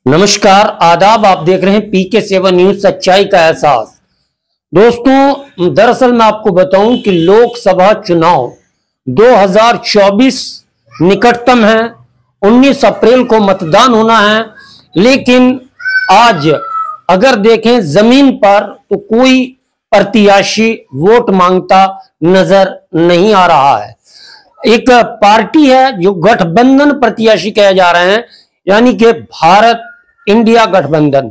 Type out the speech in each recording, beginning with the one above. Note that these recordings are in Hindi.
नमस्कार, आदाब। आप देख रहे हैं पीके 7 न्यूज, सच्चाई का एहसास। दोस्तों, दरअसल मैं आपको बताऊं कि लोकसभा चुनाव 2024 निकटतम है। 19 अप्रैल को मतदान होना है, लेकिन आज अगर देखें जमीन पर तो कोई प्रत्याशी वोट मांगता नजर नहीं आ रहा है। एक पार्टी है जो गठबंधन प्रत्याशी कहे जा रहे हैं, यानी कि भारत इंडिया गठबंधन।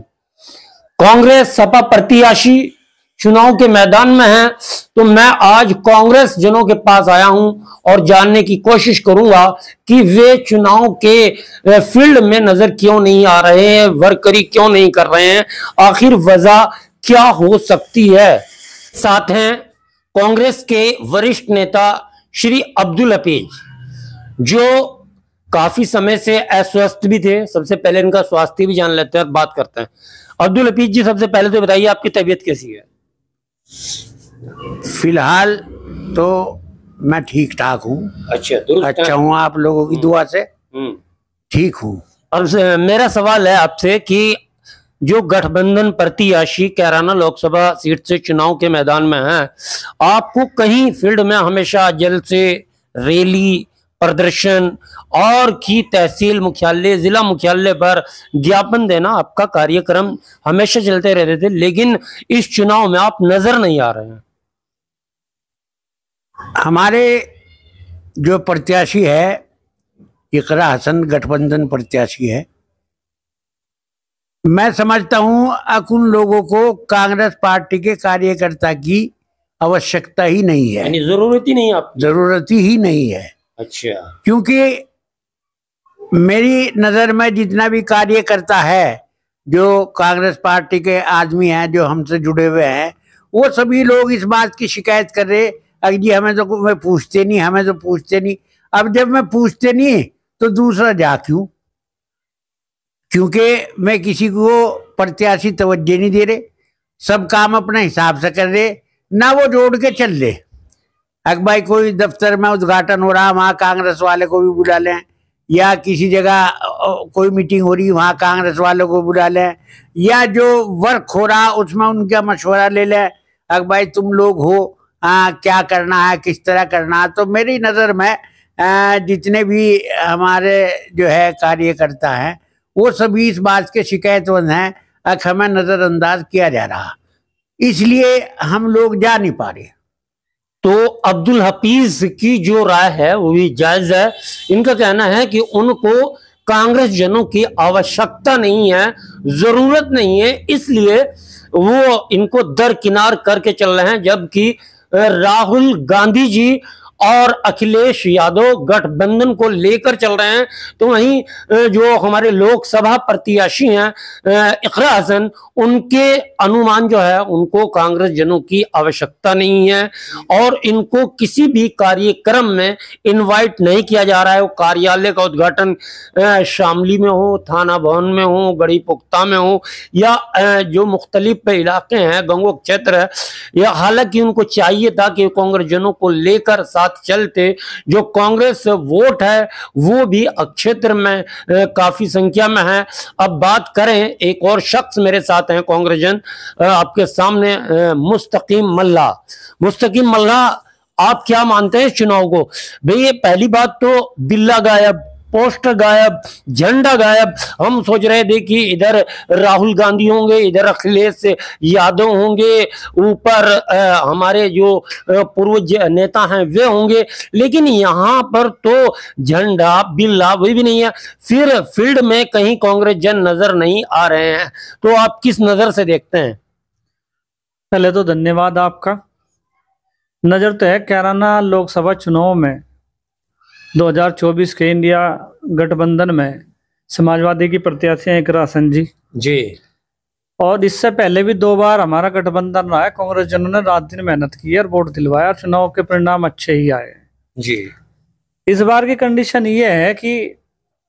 कांग्रेस सपा प्रत्याशी चुनाव के मैदान में है, तो मैं आज कांग्रेस जनों के पास आया हूं और जानने की कोशिश करूंगा कि वे चुनाव के फील्ड में नजर क्यों नहीं आ रहे हैं, वर्करी क्यों नहीं कर रहे हैं, आखिर वजह क्या हो सकती है। साथ हैं कांग्रेस के वरिष्ठ नेता श्री अब्दुल हफीज, जो काफी समय से अस्वस्थ भी थे। सबसे पहले इनका स्वास्थ्य भी जान लेते हैं और बात करते हैं। अब्दुल हफीज जी, सबसे पहले तो बताइए आपकी तबीयत कैसी है? फिलहाल तो मैं ठीक ठाक हूँ। अच्छा हूँ, आप लोगों की दुआ से ठीक हूँ। अब मेरा सवाल है आपसे कि जो गठबंधन प्रत्याशी कैराना लोकसभा सीट से चुनाव के मैदान में है, आपको कहीं फील्ड में हमेशा जलसे, रैली, प्रदर्शन और की तहसील मुख्यालय, जिला मुख्यालय पर ज्ञापन देना, आपका कार्यक्रम हमेशा चलते रहते थे, लेकिन इस चुनाव में आप नजर नहीं आ रहे हैं। हमारे जो प्रत्याशी है इकरा हसन गठबंधन प्रत्याशी है। मैं समझता हूं अब उन लोगों को कांग्रेस पार्टी के कार्यकर्ता की आवश्यकता ही नहीं है, यानी जरूरत ही नहीं, आप जरूरत ही नहीं है। अच्छा, क्योंकि मेरी नजर में जितना भी कार्यकर्ता है, जो कांग्रेस पार्टी के आदमी हैं, जो हमसे जुड़े हुए हैं, वो सभी लोग इस बात की शिकायत कर रहे, अरे जी हमें तो कोई पूछते नहीं, हमें तो पूछते नहीं। अब जब मैं पूछते नहीं तो दूसरा जा क्यों? क्योंकि मैं किसी को प्रत्याशी तवज्जो नहीं दे रहे, सब काम अपने हिसाब से कर रहे, ना वो जोड़ के चल रहे। अगर भाई कोई दफ्तर में उद्घाटन हो रहा, वहाँ कांग्रेस वाले को भी बुला लें, या किसी जगह कोई मीटिंग हो रही, वहाँ कांग्रेस वालों को बुला लें, या जो वर्क हो रहा उसमें उनका मशवरा ले लें। अगर भाई तुम लोग हो, क्या करना है, किस तरह करना है। तो मेरी नज़र में जितने भी हमारे जो है कार्यकर्ता हैं, वो सभी इस बात के शिकायतमंद हैं, अगर हमें नज़रअंदाज किया जा रहा, इसलिए हम लोग जा नहीं पा रहे। तो अब्दुल हफीज की जो राय है वो भी जायज है। इनका कहना है कि उनको कांग्रेस जनों की आवश्यकता नहीं है, जरूरत नहीं है, इसलिए वो इनको दरकिनार करके चल रहे हैं। जबकि राहुल गांधी जी और अखिलेश यादव गठबंधन को लेकर चल रहे हैं, तो वहीं जो हमारे लोकसभा प्रत्याशी हैं इकरा हसन, उनके अनुमान जो है उनको कांग्रेस जनों की आवश्यकता नहीं है और इनको किसी भी कार्यक्रम में इनवाइट नहीं किया जा रहा है। वो कार्यालय का उद्घाटन शामली में हो, थाना भवन में हो, गढ़ी पुख्ता में हो, या जो मुख्तलिफ इलाके हैं, गंगोह क्षेत्र है, या हालांकि उनको चाहिए था कि कांग्रेस जनों को लेकर साथ चलते। जो कांग्रेस वोट है वो भी क्षेत्र में काफी संख्या में है। अब बात करें, एक और शख्स मेरे साथ हैं कांग्रेस जन, आपके सामने मुस्तकीम मल्ला। मुस्तकीम मल्ला, आप क्या मानते हैं इस चुनाव को? भाई, पहली बात तो बिल्ला गायब, पोस्टर गायब, झंडा गायब। हम सोच रहे थे कि इधर राहुल गांधी होंगे, इधर अखिलेश यादव होंगे, ऊपर हमारे जो पूर्व नेता हैं वे होंगे, लेकिन यहाँ पर तो झंडा बिल्ला वही भी नहीं है। फिर फील्ड में कहीं कांग्रेस जन नजर नहीं आ रहे हैं, तो आप किस नजर से देखते हैं? पहले तो धन्यवाद आपका। नजर तो है कैराना लोकसभा चुनाव में 2024 के इंडिया गठबंधन में समाजवादी की प्रत्याशी हैं इकरा हसन जी। और इससे पहले भी 2 बार हमारा गठबंधन रहा है। कांग्रेस जनों ने रात दिन मेहनत की और वोट दिलवाया, चुनाव के परिणाम अच्छे ही आए जी। इस बार की कंडीशन ये है कि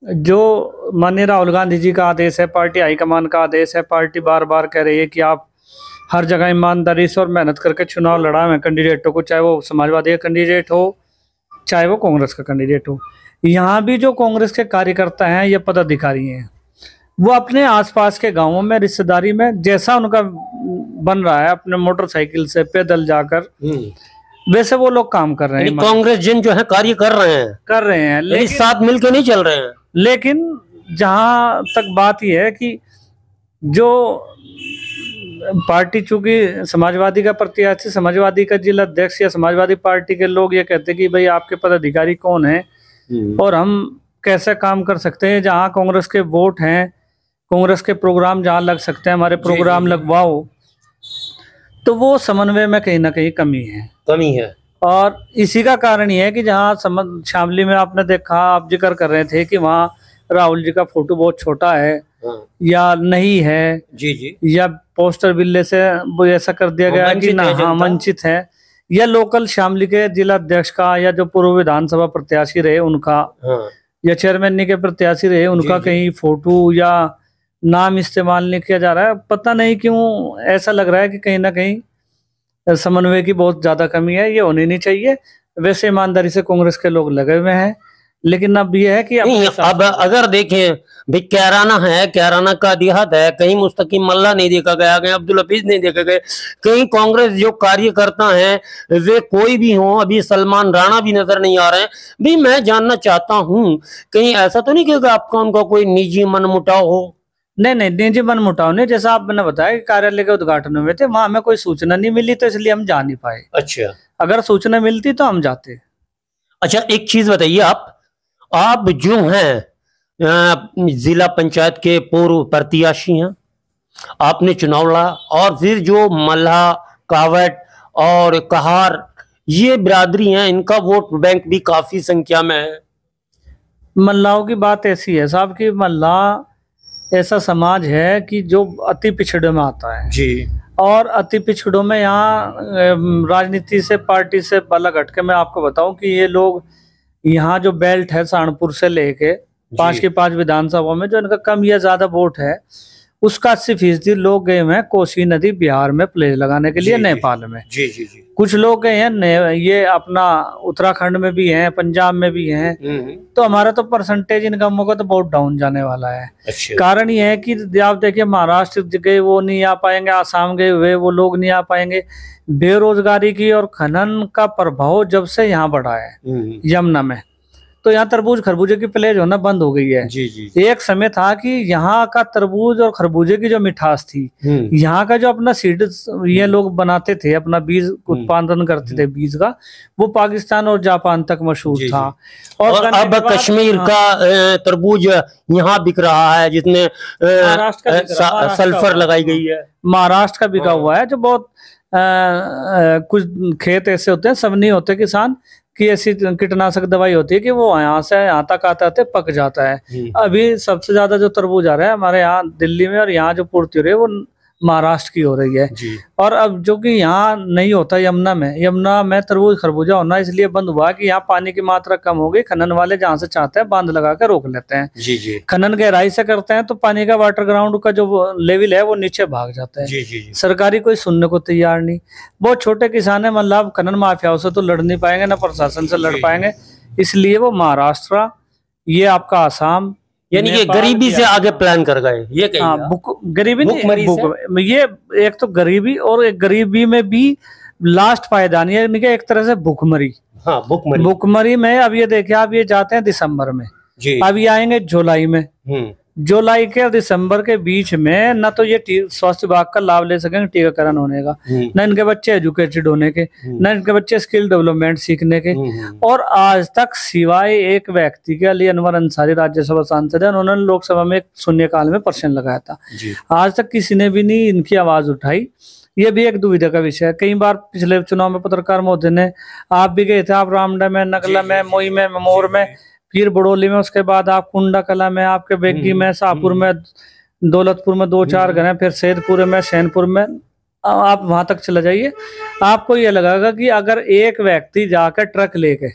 जो माननीय राहुल गांधी जी का आदेश है, पार्टी हाईकमान का आदेश है, पार्टी बार बार कह रही है कि आप हर जगह ईमानदारी से और मेहनत करके चुनाव लड़ा है कैंडिडेटों को, चाहे वो समाजवादी का कैंडिडेट हो चाहे वो कांग्रेस का कैंडिडेट हो। यहाँ भी जो कांग्रेस के कार्यकर्ता हैं या पदाधिकारी हैं, वो अपने आसपास के गांवों में, रिश्तेदारी में, जैसा उनका बन रहा है अपने मोटरसाइकिल से पैदल जाकर, वैसे वो लोग काम कर रहे हैं। कांग्रेस जिन जो है कार्य कर रहे हैं लेकिन साथ मिलकर नहीं चल रहे हैं। लेकिन जहां तक बात यह है कि जो पार्टी, चूंकि समाजवादी का प्रत्याशी, समाजवादी का जिला अध्यक्ष या समाजवादी पार्टी के लोग ये कहते हैं कि भाई आपके पदाधिकारी कौन है और हम कैसे काम कर सकते हैं, जहां कांग्रेस के वोट हैं, कांग्रेस के प्रोग्राम जहां लग सकते हैं, हमारे प्रोग्राम लगवाओ, तो वो समन्वय में कहीं ना कहीं कमी है। और इसी का कारण ये है कि जहाँ शामली में आपने देखा, आप जिक्र कर रहे थे कि वहाँ राहुल जी का फोटो बहुत छोटा है या नहीं है, या पोस्टर बिल्ले से वो ऐसा कर दिया गया कि ना, हाँ वंचित है, या लोकल शामली के जिला अध्यक्ष का या जो पूर्व विधानसभा प्रत्याशी रहे उनका, या चेयरमैन के प्रत्याशी रहे उनका कहीं फोटो या नाम इस्तेमाल नहीं किया जा रहा है। पता नहीं क्यों ऐसा लग रहा है कि कहीं ना कहीं समन्वय की बहुत ज्यादा कमी है। ये होनी नहीं चाहिए। वैसे ईमानदारी से कांग्रेस के लोग लगे हुए हैं, लेकिन अब ये है कि अब अगर देखें भाई, कैराना है, कैराना का देहात है, कहीं मुस्तकीम मल्ला नहीं देखा गया, कहीं अब्दुल हफीज नहीं देखे गए, कहीं कांग्रेस जो कार्यकर्ता हैं वे कोई भी हो, अभी सलमान राणा भी नजर नहीं आ रहे हैं। भाई मैं जानना चाहता हूं, कहीं ऐसा तो नहीं कि आपका उनका कोई निजी मनमुटाव हो? नहीं, निजी मनमुटाव नहीं। जैसा आपने बताया कि कार्यालय के उद्घाटन हुए थे, वहां हमें कोई सूचना नहीं मिली, तो इसलिए हम जा नहीं पाए। अच्छा, अगर सूचना मिलती तो हम जाते। अच्छा, एक चीज बताइए, आप जो हैं जिला पंचायत के पूर्व प्रत्याशी हैं, आपने चुनाव लड़ा, और फिर जो मल्हा, कावट और कहार ये बिरादरी हैं, इनका वोट बैंक भी काफी संख्या में है। मल्लाहों की बात ऐसी है साहब कि मल्लाह ऐसा समाज है कि जो अति पिछड़े में आता है जी, और अति पिछड़ों में यहाँ राजनीति से, पार्टी से अलग हटके मैं आपको बताऊं कि ये लोग यहाँ जो बेल्ट है सहारनपुर से लेके 5 की 5 विधानसभा में जो इनका कम या ज्यादा वोट है, उसका 80% लोग गए हैं कोसी नदी बिहार में प्लेज लगाने के लिए, नेपाल में। जी। कुछ लोग गए हैं ये अपना उत्तराखंड में भी हैं, पंजाब में भी हैं। तो हमारा तो परसेंटेज इनकम का तो बहुत डाउन जाने वाला है। अच्छा। कारण ये है कि आप देखिए, महाराष्ट्र गए वो नहीं आ पाएंगे, आसाम गए हुए वो लोग नहीं आ पाएंगे। बेरोजगारी की और खनन का प्रभाव जब से यहाँ बढ़ा है यमुना में, तो यहाँ तरबूज खरबूजे की प्लेज होना बंद हो गई है। जी। एक समय था कि यहाँ का तरबूज और खरबूजे की जो मिठास थी, यहाँ का जो अपना सीड ये लोग बनाते थे, अपना बीज उत्पादन करते थे बीज का, वो पाकिस्तान और जापान तक मशहूर था। और अब कश्मीर का तरबूज यहाँ बिक रहा है, जिसमें सल्फर लगाई गई है। महाराष्ट्र का बिका हुआ है, जो बहुत कुछ खेत ऐसे होते हैं, सब नहीं होते किसान कि ऐसी कीटनाशक दवाई होती है कि वो यहाँ से यहाँ तक आते आते पक जाता है। अभी सबसे ज्यादा जो तरबूज आ रहा है हमारे यहाँ दिल्ली में, और यहाँ जो पूर्ति हो रही है वो महाराष्ट्र की हो रही है। और अब जो कि यहाँ नहीं होता यमुना में तरबूज खरबूजा होना इसलिए बंद हुआ कि यहाँ पानी की मात्रा कम हो गई। खनन वाले जहाँ से चाहते हैं बांध लगा कर रोक लेते हैं। जी। खनन गहराई से करते हैं तो पानी का वाटर ग्राउंड का जो लेवल है वो नीचे भाग जाता है। जी। सरकारी कोई सुनने को तैयार नहीं। बहुत छोटे किसान है, मतलब खनन माफियाओं से तो लड़ नहीं पाएंगे, ना प्रशासन से लड़ पाएंगे, इसलिए वो महाराष्ट्र, ये आपका आसाम, यानी ये गरीबी से आगे प्लान कर गए। ये गरीबी नहीं, ये एक तो गरीबी, और एक गरीबी में भी लास्ट पायदान, यानी कि एक तरह से भूखमरी। हाँ, भूखमरी में अब ये देखिए, आप ये जाते हैं दिसंबर में, अब ये आएंगे जुलाई में। जुलाई के और दिसंबर के बीच में न तो ये स्वास्थ्य विभाग का लाभ ले सकेंगे टीकाकरण होने का, न इनके बच्चे एजुकेटेड होने के, न इनके बच्चे स्किल डेवलपमेंट सीखने के। और आज तक सिवाय एक व्यक्ति के, अली अनवर अंसारी राज्यसभा सांसद है, उन्होंने लोकसभा में एक शून्यकाल में प्रश्न लगाया था, आज तक किसी ने भी नहीं इनकी आवाज उठाई। ये भी एक दुविधा का विषय है। कई बार पिछले चुनाव में पत्रकार महोदय ने, आप भी गए थे, आप रामडा में, नगला में, मोई में, मोर में, फिर बड़ोली में, उसके बाद आप कुंडा कला में, आपके बेग्गी में, शाहपुर में, दौलतपुर में 2-4 घर हैं, फिर सैदपुर में, सैनपुर में, आप वहां तक चले जाइए। आपको ये लगेगा कि अगर एक व्यक्ति जाकर ट्रक लेके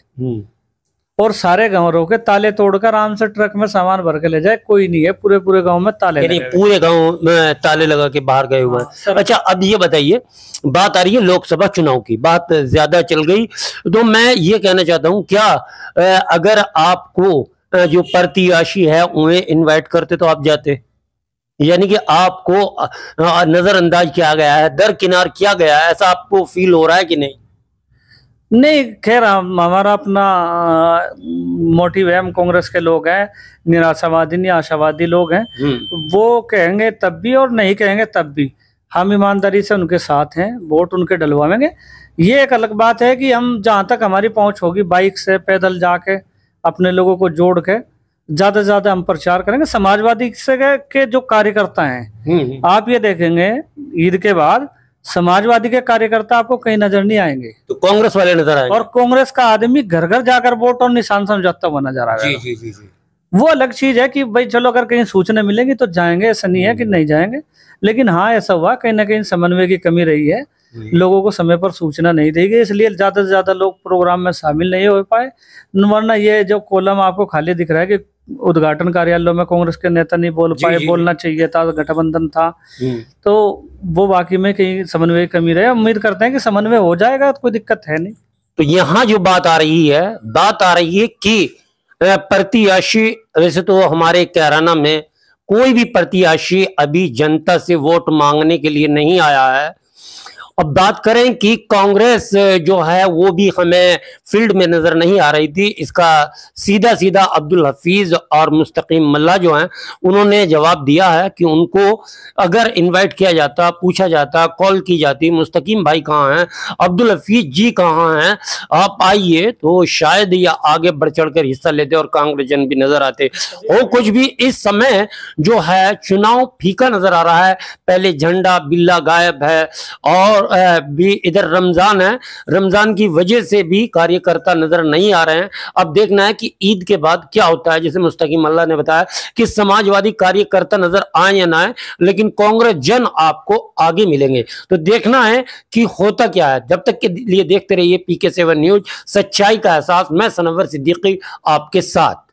और सारे घरों के ताले तोड़कर आराम से ट्रक में सामान भर के ले जाए, कोई नहीं है, पूरे पूरे गांव में ताले यानी लगे हुए पूरे गांव में ताले लगा के बाहर गए हुए हैं। अच्छा, अब ये बताइए, बात आ रही है लोकसभा चुनाव की, बात ज्यादा चल गई, तो मैं ये कहना चाहता हूँ, क्या अगर आपको जो प्रत्याशी है उन्हें इनवाइट करते तो आप जाते? यानी कि आपको नजरअंदाज किया गया है, दरकिनार किया गया है, ऐसा आपको फील हो रहा है कि नहीं? नहीं, खैर हमारा अपना मोटिव है, हम कांग्रेस के लोग हैं, निराशावादी नहीं आशावादी लोग हैं। वो कहेंगे तब भी और नहीं कहेंगे तब भी हम ईमानदारी से उनके साथ हैं, वोट उनके डलवाएंगे। ये एक अलग बात है कि हम जहां तक हमारी पहुंच होगी बाइक से पैदल जाके अपने लोगों को जोड़ के ज्यादा से ज्यादा हम प्रचार करेंगे। समाजवादी के जो कार्यकर्ता हैं, आप ये देखेंगे ईद के बाद समाजवादी के कार्यकर्ता आपको कहीं नजर नहीं आएंगे, तो कांग्रेस वाले नजर आएंगे। और कांग्रेस का आदमी घर घर जाकर वोट और निशान समझौता हुआ नजर आएगा। जी जी जी। वो अलग चीज है कि भाई चलो अगर कहीं सूचना मिलेगी तो जाएंगे, ऐसा नहीं है कि नहीं जाएंगे। लेकिन हाँ, ऐसा हुआ कहीं ना कहीं समन्वय की कमी रही है, लोगों को समय पर सूचना नहीं दी गई, इसलिए ज्यादा से ज्यादा लोग प्रोग्राम में शामिल नहीं हो पाए। वरना ये जो कॉलम आपको खाली दिख रहा है कि उद्घाटन कार्यालयों में कांग्रेस के नेता नहीं बोल पाए, बोलना चाहिए था, गठबंधन था, तो वो वाकई में कहीं समन्वय की कमी रही। उम्मीद करते हैं कि समन्वय हो जाएगा, तो कोई दिक्कत है नहीं। तो यहाँ जो बात आ रही है कि प्रत्याशी, वैसे तो हमारे कैराना में कोई भी प्रत्याशी अभी जनता से वोट मांगने के लिए नहीं आया है। अब बात करें कि कांग्रेस जो है वो भी हमें फील्ड में नजर नहीं आ रही थी, इसका सीधा सीधा अब्दुल हफीज और मुस्तकीम मल्ला जो हैं उन्होंने जवाब दिया है कि उनको अगर इनवाइट किया जाता, पूछा जाता, कॉल की जाती, मुस्तकीम भाई कहाँ हैं, अब्दुल हफीज जी कहाँ हैं, आप आइए, तो शायद या आगे बढ़ चढ़ कर हिस्सा लेते और कांग्रेस जन भी नजर आते। और कुछ भी इस समय जो है चुनाव फीका नजर आ रहा है। पहले झंडा बिल्ला गायब है, और भी इधर रमजान है, रमजान की वजह से भी कार्यकर्ता नजर नहीं आ रहे हैं। अब देखना है कि ईद के बाद क्या होता है। जैसे मुस्तकीम अल्लाह ने बताया कि समाजवादी कार्यकर्ता नजर आए या ना आए, लेकिन कांग्रेस जन आपको आगे मिलेंगे। तो देखना है कि होता क्या है। जब तक के लिए देखते रहिए PK7 न्यूज, सच्चाई का एहसास। मैं सनवर सिद्दीकी आपके साथ।